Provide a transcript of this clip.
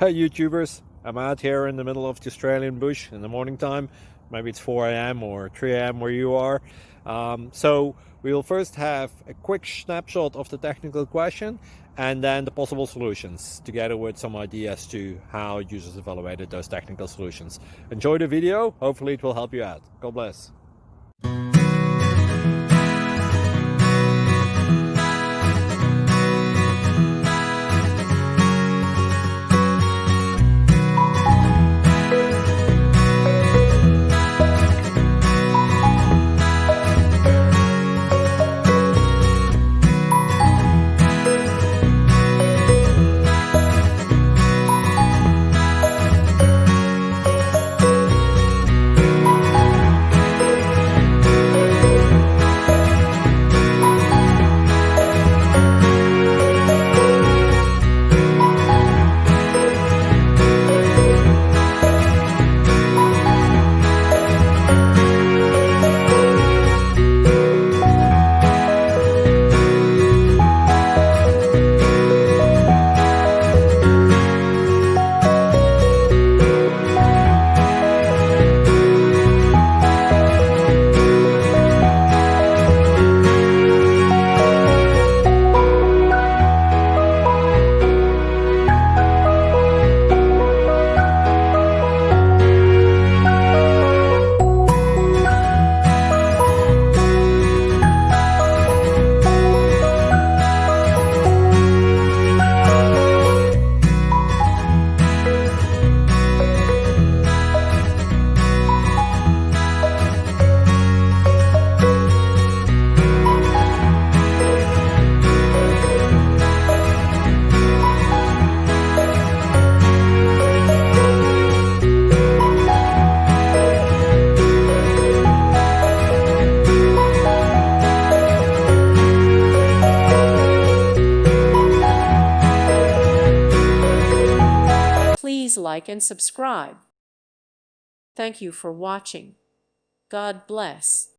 Hey YouTubers, I'm out here in the middle of the Australian bush in the morning time. Maybe it's 4 a.m. or 3 a.m. where you are. So we'll first have a quick snapshot of the technical question and then the possible solutions, together with some ideas to how users evaluated those technical solutions. Enjoy the video, hopefully it will help you out. God bless. Please like and subscribe. Thank you for watching. God bless.